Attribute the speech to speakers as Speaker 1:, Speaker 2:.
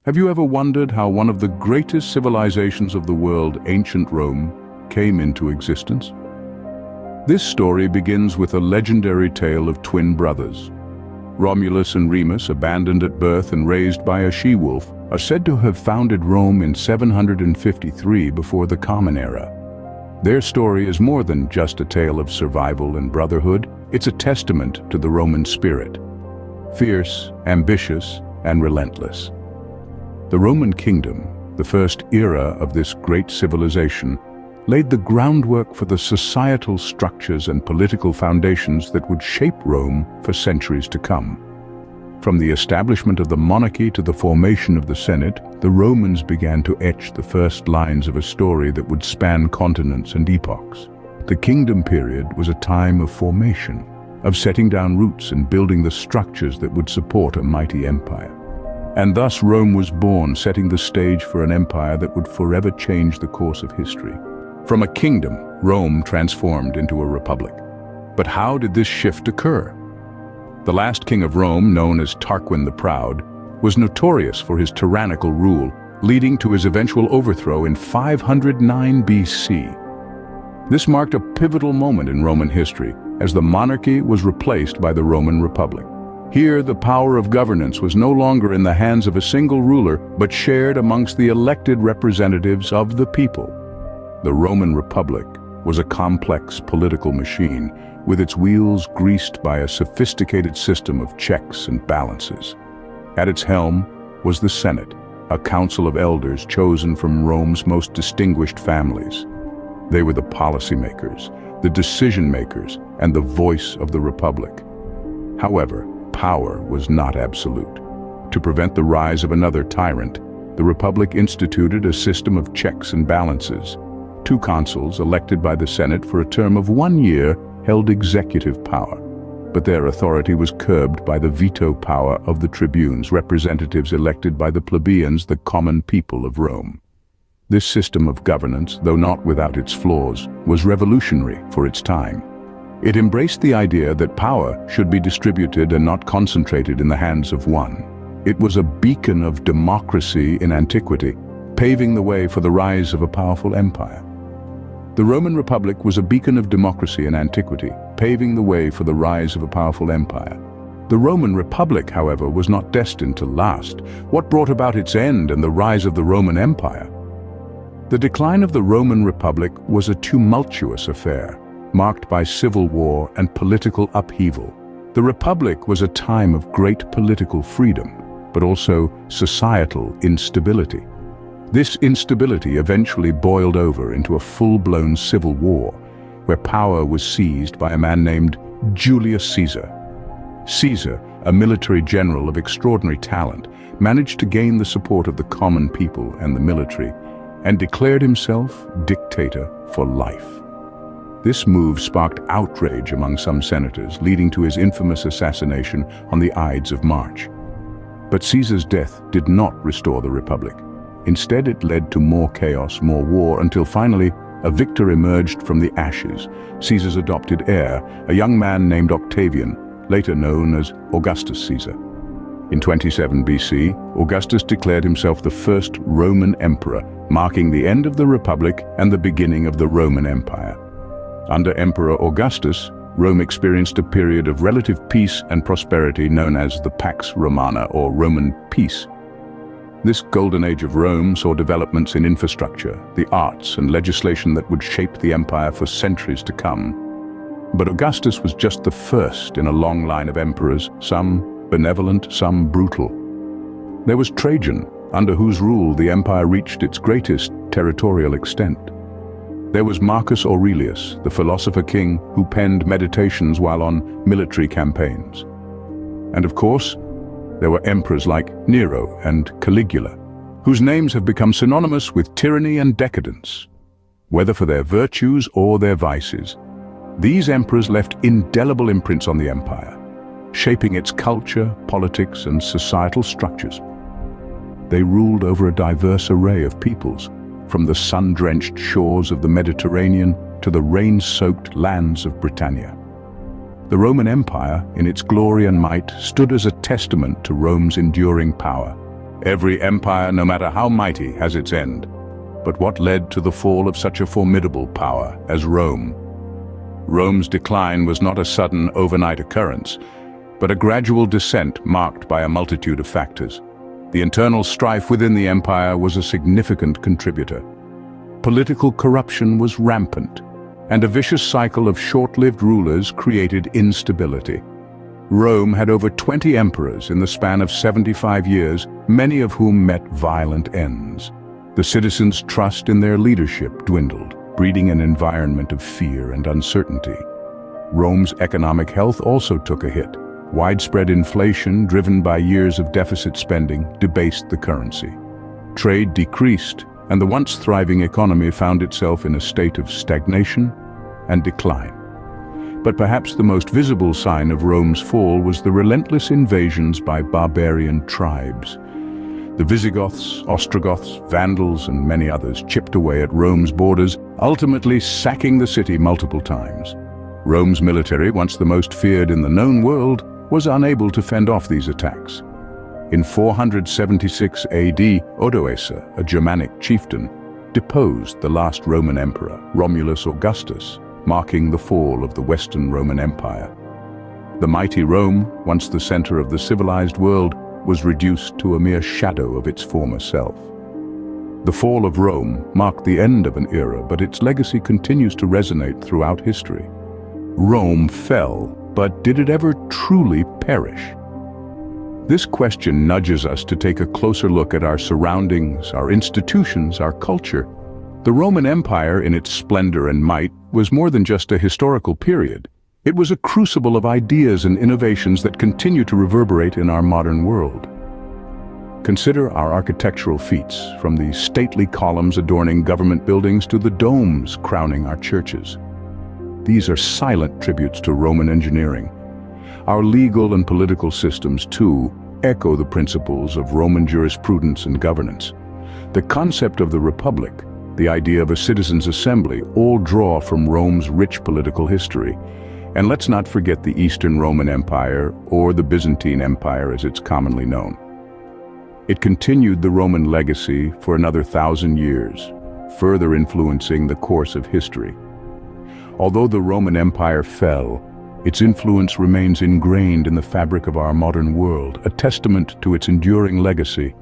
Speaker 1: Have you ever wondered how one of the greatest civilizations of the world, ancient Rome, came into existence? This story begins with a legendary tale of twin brothers. Romulus and Remus, abandoned at birth and raised by a she-wolf, are said to have founded Rome in 753 before the Common Era. Their story is more than just a tale of survival and brotherhood. It's a testament to the Roman spirit. Fierce, ambitious, and relentless. The Roman kingdom, the first era of this great civilization, laid the groundwork for the societal structures and political foundations that would shape Rome for centuries to come. From the establishment of the monarchy to the formation of the Senate, the Romans began to etch the first lines of a story that would span continents and epochs. The kingdom period was a time of formation, of setting down roots and building the structures that would support a mighty empire. And thus Rome was born, setting the stage for an empire that would forever change the course of history. From a kingdom, Rome transformed into a republic. But how did this shift occur? The last king of Rome, known as Tarquin the Proud, was notorious for his tyrannical rule, leading to his eventual overthrow in 509 BC. This marked a pivotal moment in Roman history, as the monarchy was replaced by the Roman Republic. Here, the power of governance was no longer in the hands of a single ruler, but shared amongst the elected representatives of the people. The Roman Republic was a complex political machine, with its wheels greased by a sophisticated system of checks and balances. At its helm was the Senate, a council of elders chosen from Rome's most distinguished families. They were the policymakers, the decision-makers, and the voice of the Republic. However, power was not absolute. To prevent the rise of another tyrant, the Republic instituted a system of checks and balances. Two consuls, elected by the Senate for a term of 1 year, held executive power, but their authority was curbed by the veto power of the tribunes, representatives elected by the plebeians, the common people of Rome. This system of governance, though not without its flaws, was revolutionary for its time. It embraced the idea that power should be distributed and not concentrated in the hands of one. It was a beacon of democracy in antiquity, paving the way for the rise of a powerful empire. The Roman Republic was a beacon of democracy in antiquity, paving the way for the rise of a powerful empire. The Roman Republic, however, was not destined to last. What brought about its end and the rise of the Roman Empire? The decline of the Roman Republic was a tumultuous affair, marked by civil war and political upheaval. The Republic was a time of great political freedom, but also societal instability. This instability eventually boiled over into a full-blown civil war, where power was seized by a man named Julius Caesar. Caesar, a military general of extraordinary talent, managed to gain the support of the common people and the military, and declared himself dictator for life. This move sparked outrage among some senators, leading to his infamous assassination on the Ides of March. But Caesar's death did not restore the Republic. Instead, it led to more chaos, more war, until finally a victor emerged from the ashes, Caesar's adopted heir, a young man named Octavian, later known as Augustus Caesar. In 27 BC, Augustus declared himself the first Roman emperor, marking the end of the Republic and the beginning of the Roman Empire. Under Emperor Augustus, Rome experienced a period of relative peace and prosperity known as the Pax Romana, or Roman peace. This golden age of Rome saw developments in infrastructure, the arts, and legislation that would shape the empire for centuries to come. But Augustus was just the first in a long line of emperors, some benevolent, some brutal. There was Trajan, under whose rule the empire reached its greatest territorial extent. There was Marcus Aurelius, the philosopher king who penned meditations while on military campaigns. And of course, there were emperors like Nero and Caligula, whose names have become synonymous with tyranny and decadence. Whether for their virtues or their vices, these emperors left indelible imprints on the empire, shaping its culture, politics, and societal structures. They ruled over a diverse array of peoples, from the sun-drenched shores of the Mediterranean to the rain-soaked lands of Britannia. The Roman Empire, in its glory and might, stood as a testament to Rome's enduring power, Every empire, no matter how mighty, has its end. But what led to the fall of such a formidable power as Rome? Rome's decline was not a sudden overnight occurrence, but a gradual descent marked by a multitude of factors. The internal strife within the empire was a significant contributor. Political corruption was rampant, and a vicious cycle of short-lived rulers created instability. Rome had over 20 emperors in the span of 75 years, many of whom met violent ends. The citizens' trust in their leadership dwindled, breeding an environment of fear and uncertainty. Rome's economic health also took a hit. Widespread inflation, driven by years of deficit spending, debased the currency. Trade decreased, and the once thriving economy found itself in a state of stagnation and decline. But perhaps the most visible sign of Rome's fall was the relentless invasions by barbarian tribes. The Visigoths, Ostrogoths, Vandals, and many others chipped away at Rome's borders, ultimately sacking the city multiple times. Rome's military, once the most feared in the known world, was unable to fend off these attacks. In 476 AD, Odoacer, a Germanic chieftain, deposed the last Roman emperor, Romulus Augustus, marking the fall of the Western Roman Empire. The mighty Rome, once the center of the civilized world, was reduced to a mere shadow of its former self. The fall of Rome marked the end of an era, but its legacy continues to resonate throughout history. Rome fell, but did it ever truly perish? This question nudges us to take a closer look at our surroundings, our institutions, our culture. The Roman Empire, in its splendor and might, was more than just a historical period. It was a crucible of ideas and innovations that continue to reverberate in our modern world. Consider our architectural feats, from the stately columns adorning government buildings to the domes crowning our churches. These are silent tributes to Roman engineering. Our legal and political systems, too, echo the principles of Roman jurisprudence and governance. The concept of the Republic, the idea of a citizens' assembly, all draw from Rome's rich political history. And let's not forget the Eastern Roman Empire, or the Byzantine Empire as it's commonly known. It continued the Roman legacy for another 1,000 years, further influencing the course of history. Although the Roman Empire fell, its influence remains ingrained in the fabric of our modern world, a testament to its enduring legacy